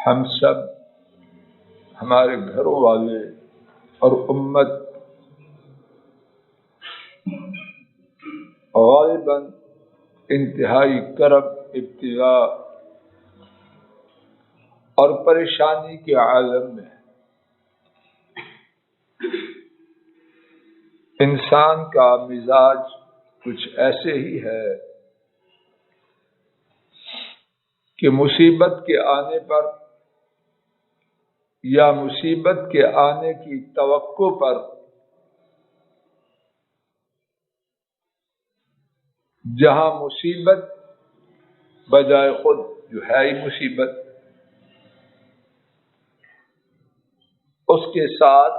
ہم سب، ہمارے گھروں والے اور امت غالباً انتہائی کرب، ابتلا اور پریشانی کے عالم میں ہے۔ انسان کا مزاج کچھ ایسے ہی ہے کہ مصیبت کے آنے پر یا مصیبت کے آنے کی توقع پر جہاں مصیبت بجائے خود جو ہے ہی مصیبت، اس کے ساتھ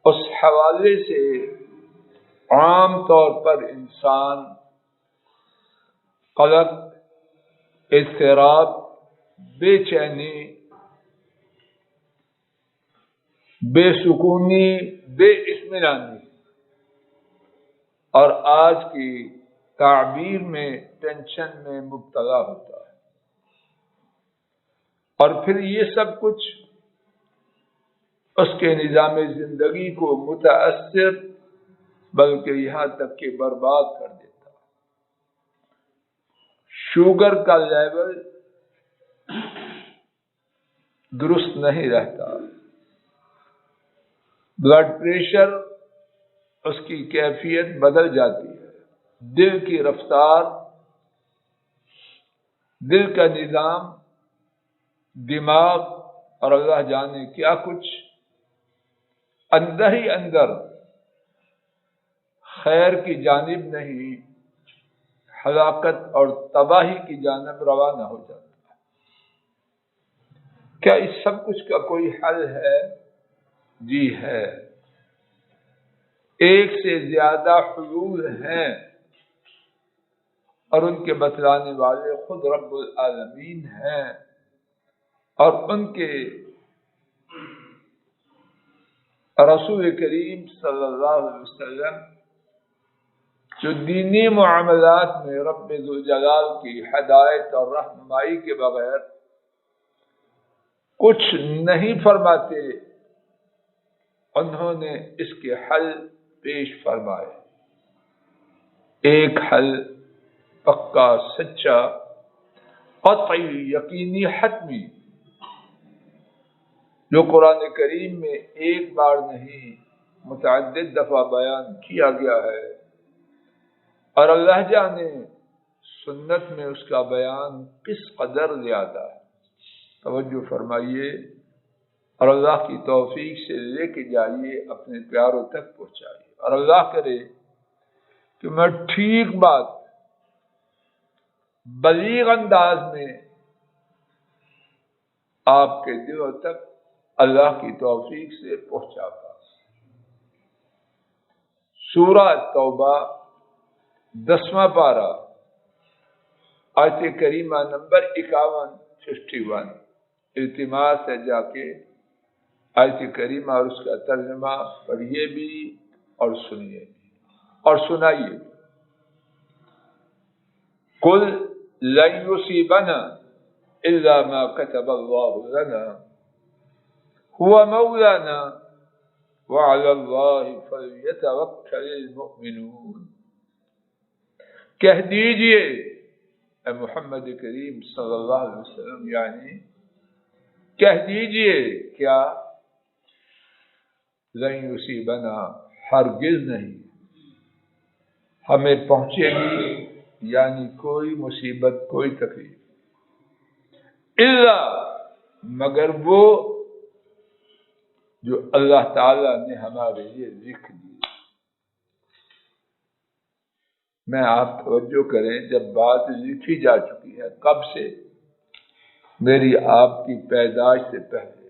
اس حوالے سے عام طور پر انسان قلق، اضطراب، بے چینی، بے سکونی، بے اطمینانی اور آج کی تعبیر میں ٹینشن میں مبتلا ہوتا ہے۔ اور پھر یہ سب کچھ اس کے نظام زندگی کو متاثر بلکہ یہاں تک کہ برباد کر دیتا ہے۔ شوگر کا لیول درست نہیں رہتا، بلڈ پریشر اس کی کیفیت بدل جاتی ہے، دل کی رفتار، دل کا نظام، دماغ اور اللہ جانے کیا کچھ اندر ہی اندر خیر کی جانب نہیں، ہلاکت اور تباہی کی جانب روانہ ہو جاتا ہے۔ کیا اس سب کچھ کا کوئی حل ہے؟ جی ہے، ایک سے زیادہ حلول ہیں اور ان کے بتلانے والے خود رب العالمین ہیں، اور ان کے رسول کریم صلی اللہ علیہ وسلم جو دینی معاملات میں رب ذوالجلال کی ہدایت اور رہنمائی کے بغیر کچھ نہیں فرماتے، انہوں نے اس کے حل پیش فرمائے۔ ایک حل پکا، سچا، قطعی، یقینی، حتمی، جو قرآن کریم میں ایک بار نہیں متعدد دفعہ بیان کیا گیا ہے، اور اللہ جانے سنت میں اس کا بیان کس قدر زیادہ ہے۔ توجہ فرمائیے اور اللہ کی توفیق سے لے کے جائیے، اپنے پیاروں تک پہنچائیے، اور اللہ کرے کہ میں ٹھیک بات بلیغ انداز میں آپ کے دلوں تک اللہ کی توفیق سے پہنچا پاؤں۔ سورہ توبہ 10واں پارہ، آیت کریمہ نمبر 51 التماس ہے جا کے آیت کریمہ اور اس کا ترجمہ پڑھیے بھی اور سنیے بھی اور سنائیے بھی۔ قل لن یصیبنا الا ما كتب الله لنا هو مولانا وعلى الله فليتوكل المؤمنون۔ کہہ دیجئے اے محمد کریم صلی اللہ علیہ وسلم، یعنی کہہ دیجئے کیا لن یصیبنا، ہرگز نہیں ہمیں پہنچے گی، یعنی کوئی مصیبت، کوئی تکلیف، الا مگر وہ جو اللہ تعالی نے ہمارے لیے لکھ دی۔ میں آپ توجہ کریں، جب بات لکھی جا چکی ہے، کب سے؟ میری آپ کی پیدائش سے پہلے،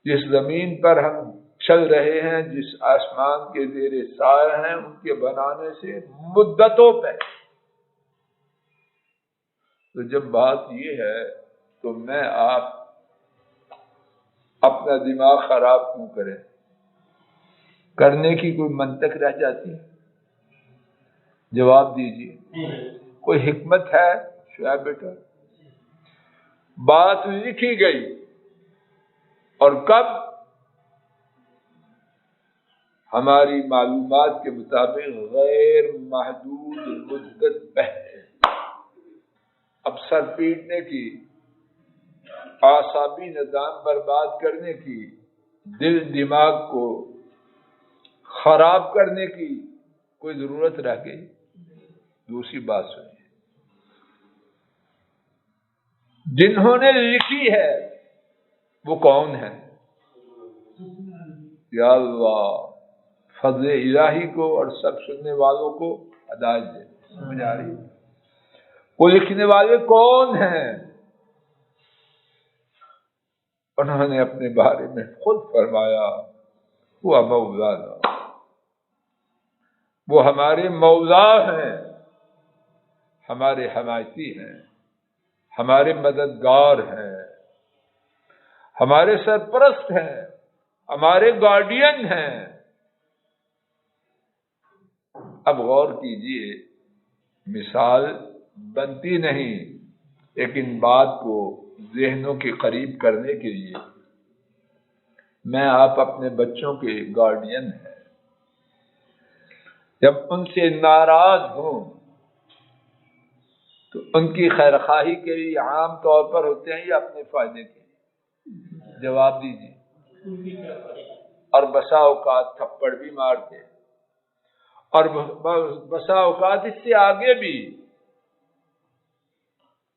جس زمین پر ہم چل رہے ہیں، جس آسمان کے زیر سایہ ہیں، ان کے بنانے سے مدتوں پہلے۔ تو جب بات یہ ہے تو میں آپ اپنا دماغ خراب کیوں کریں؟ کرنے کی کوئی منطق رہ جاتی ہے؟ جواب دیجیے، کوئی حکمت ہے شعیب بیٹا؟ بات لکھی گئی، اور کب؟ ہماری معلومات کے مطابق غیر محدود مدت پہلے۔ اب سر پیٹنے کی، اعصابی نظام برباد کرنے کی، دل دماغ کو خراب کرنے کی کوئی ضرورت رہ گئی؟ دوسری بات سنیے، جنہوں نے لکھی ہے وہ کون ہے؟ یا اللہ، فضل الہی کو اور سب سننے والوں کو ہدایت دے۔ سمجھ آ رہی؟ وہ لکھنے والے کون ہیں؟ انہوں نے اپنے بارے میں خود فرمایا، ہوا مولانا، وہ ہمارے مولا ہیں، ہمارے حمایتی ہیں، ہمارے مددگار ہیں، ہمارے سرپرست ہیں، ہمارے گارڈین ہیں۔ اب غور کیجئے، مثال بنتی نہیں، لیکن بات کو ذہنوں کے قریب کرنے کے لیے، میں آپ اپنے بچوں کے گارڈین ہیں۔ جب ان سے ناراض ہوں تو ان کی خیر خواہی کے لیے عام طور پر ہوتے ہیں یا اپنے فائدے کے لیے؟ جواب دیجیے۔ اور بسا اوقات تھپڑ بھی مارتے ہیں، اور بسا اوقات اس سے آگے بھی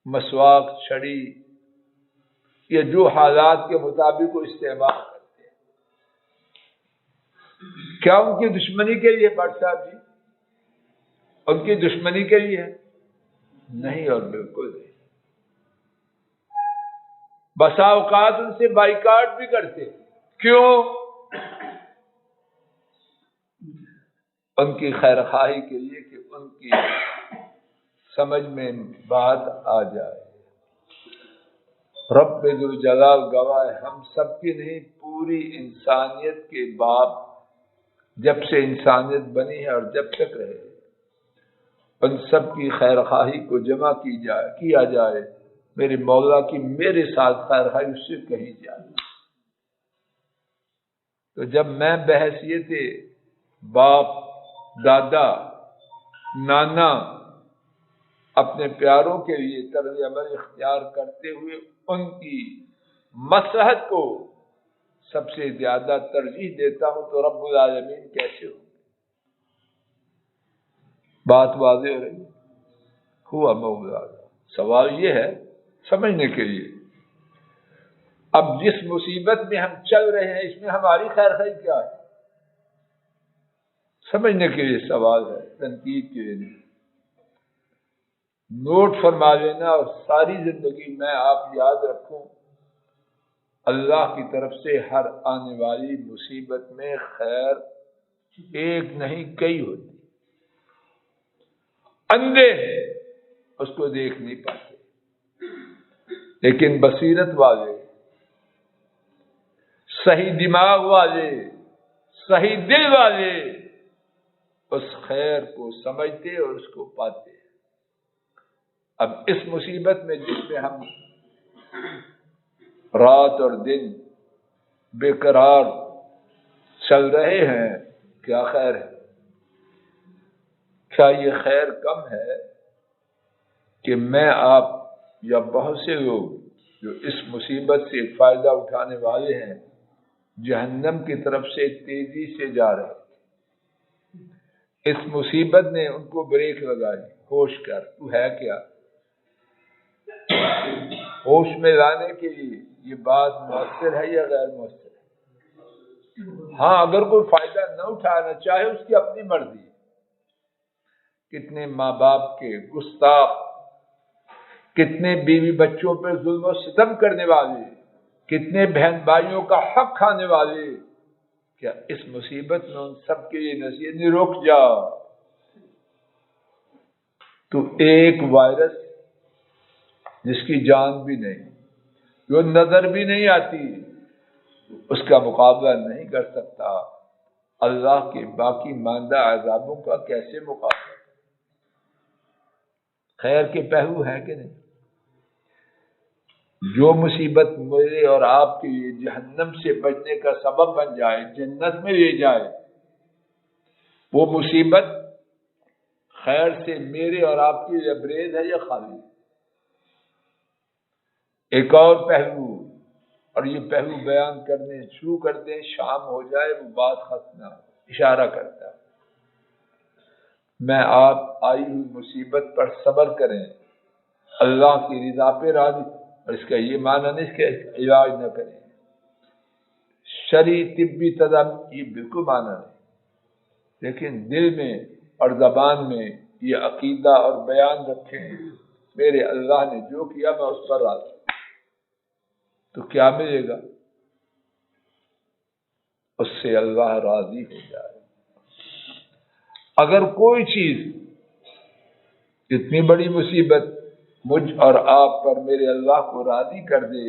مسواک، چھڑی، یا جو حالات کے مطابق وہ استعمال کرتے ہیں۔ کیا ان کی دشمنی کے لیے بٹ صاحب جی؟ ان کی دشمنی کے لیے نہیں، اور بالکل نہیں۔ بسا اوقات ان سے بائیکاٹ بھی کرتے، کیوں؟ ان کی خیر خواہی کے لیے کہ ان کی سمجھ میں بات آ جائے۔ رب ذوالجلال گواہ ہے، ہم سب کی نہیں، پوری انسانیت کے باپ جب سے انسانیت بنی ہے اور جب تک رہے، ان سب کی خیر خواہی کو جمع کیا جائے، میرے مولا کی میرے ساتھ خیر خواہی اس سے کہی جائے۔ تو جب میں بحیثیت باپ، دادا، نانا اپنے پیاروں کے لیے طرز عمل اختیار کرتے ہوئے ان کی مصلحت کو سب سے زیادہ ترجیح دیتا ہوں، تو رب العالمین کیسے ہو؟ بات واضح ہو رہی ہے؟ ہوا مولانا۔ سوال یہ ہے سمجھنے کے لیے، اب جس مصیبت میں ہم چل رہے ہیں اس میں ہماری خیر خواہی کیا ہے؟ سمجھنے کے لیے سوال ہے، تنقید کے لیے۔ نوٹ فرما لینا اور ساری زندگی میں آپ یاد رکھوں، اللہ کی طرف سے ہر آنے والی مصیبت میں خیر ایک نہیں کئی ہوتی۔ اندھے ہیں، اس کو دیکھ نہیں پاتے، لیکن بصیرت والے، صحیح دماغ والے، صحیح دل والے اس خیر کو سمجھتے اور اس کو پاتے۔ اب اس مصیبت میں جس میں ہم رات اور دن بے قرار چل رہے ہیں، کیا خیر ہے؟ کیا یہ خیر کم ہے کہ میں آپ یا بہت سے لوگ جو اس مصیبت سے فائدہ اٹھانے والے ہیں جہنم کی طرف سے تیزی سے جا رہے ہیں؟ اس مصیبت نے ان کو بریک لگائی، ہوش کر، تو ہے کیا؟ ہوش میں لانے کے لیے یہ بات مؤثر ہے یا غیر مؤثر ہے؟ ہاں، اگر کوئی فائدہ نہ اٹھانا چاہے اس کی اپنی مرضی۔ کتنے ماں باپ کے گستاخ، کتنے بیوی بچوں پہ ظلم و ستم کرنے والے، کتنے بہن بھائیوں کا حق کھانے والے، کیا اس مصیبت میں ان سب کے لیے نصیحت نہیں؟ رک جا، تو ایک وائرس جس کی جان بھی نہیں، جو نظر بھی نہیں آتی، اس کا مقابلہ نہیں کر سکتا، اللہ کے باقی ماندہ عذابوں کا کیسے مقابلہ؟ خیر کے پہلو ہے کہ نہیں؟ جو مصیبت میرے اور آپ کے لیے جہنم سے بچنے کا سبب بن جائے، جنت میں لے جائے، وہ مصیبت خیر سے میرے اور آپ کے لیے بریز ہے یا خالی؟ ایک اور پہلو، اور یہ پہلو بیان کرنے شروع کر دیں، شام ہو جائے وہ بات ختم نہ ہو، اشارہ کرتا ہے میں آپ آئی ہوئی مصیبت پر صبر کریں، اللہ کی رضا پہ راضی، اور اس کا یہ معنی نہیں کہ علاج نہ کریں، شرعی طبی تدابیر یہ بالکل معنی نہیں، لیکن دل میں اور زبان میں یہ عقیدہ اور بیان رکھیں میرے اللہ نے جو کیا میں اس پر راضی ہوں۔ تو کیا ملے گا؟ اس سے اللہ راضی ہو جائے۔ اگر کوئی چیز اتنی بڑی مصیبت مجھ اور آپ پر میرے اللہ کو راضی کر دے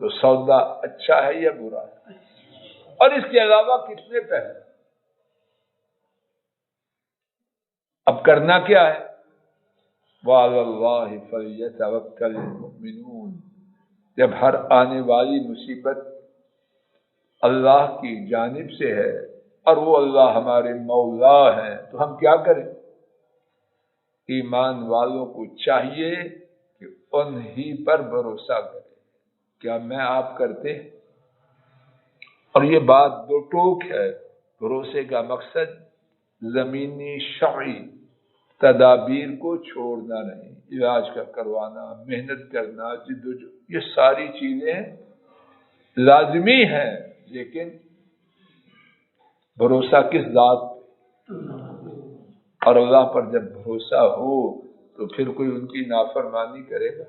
تو سودا اچھا ہے یا برا ہے؟ اور اس کے علاوہ کتنے پہلے؟ اب کرنا کیا ہے؟ وَعَلَى اللَّهِ فَلْيَتَوَكَّلِ الْمُؤْمِنُونَ، جب ہر آنے والی مصیبت اللہ کی جانب سے ہے اور وہ اللہ ہمارے مولا ہیں تو ہم کیا کریں؟ ایمان والوں کو چاہیے کہ انہی پر بھروسہ کریں۔ کیا میں آپ کرتے ہیں؟ اور یہ بات دو ٹوک ہے، بھروسے کا مقصد زمینی شرعی تدابیر کو چھوڑنا نہیں، علاج کا کروانا، محنت کرنا، جدوجہد، یہ ساری چیزیں لازمی ہیں، لیکن بھروسہ کس ذات پہ؟ اور اللہ پر جب بھروسہ ہو تو پھر کوئی ان کی نافرمانی کرے گا؟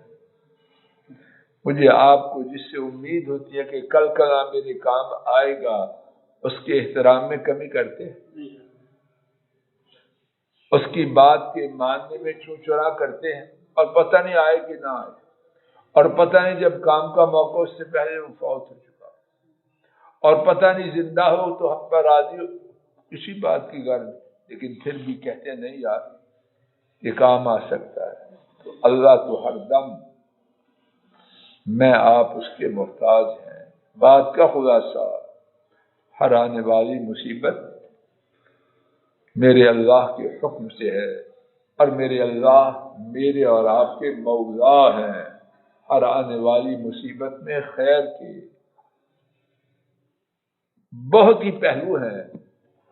مجھے آپ کو جس سے امید ہوتی ہے کہ کل کلا میرے کام آئے گا، اس کے احترام میں کمی کرتے ہیں، اس کی بات کے ماننے میں چوچرا کرتے ہیں، اور پتہ نہیں آئے کہ نہ آئے، اور پتہ نہیں جب کام کا موقع اس سے پہلے وہ فوت ہو چکا، اور پتہ نہیں زندہ ہو تو ہم پر راضی ہو، اسی بات کی غرض، لیکن پھر بھی کہتے ہیں نہیں یار یہ کام آ سکتا ہے۔ تو اللہ تو ہر دم میں آپ اس کے محتاج ہیں۔ بات کا خلاصہ، ہر آنے والی مصیبت میرے اللہ کے حکم سے ہے، اور میرے اللہ میرے اور آپ کے مولا ہیں۔ ہر آنے والی مصیبت میں خیر کے بہت ہی پہلو ہیں،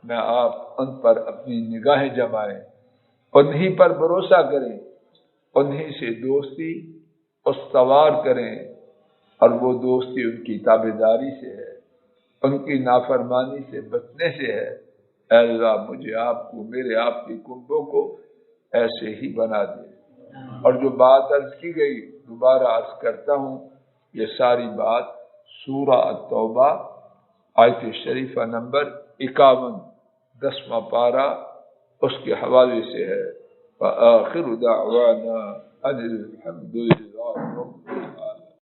میں آپ ان پر اپنی نگاہیں جمائیں، انہی پر بھروسہ کریں، انہی سے دوستی استوار کریں، اور وہ دوستی ان کی تابعداری سے ہے، ان کی نافرمانی سے بچنے سے ہے۔ اے اللہ مجھے آپ کو، میرے آپ کے کنبوں کو ایسے ہی بنا دے۔ اور جو بات عرض کی گئی دوبارہ عرض کرتا ہوں، یہ ساری بات سورہ التوبہ آیت شریفہ نمبر 51 10واں پارہ اس کے حوالے سے ہے۔ وآخر دعوانا ان الحمد للہ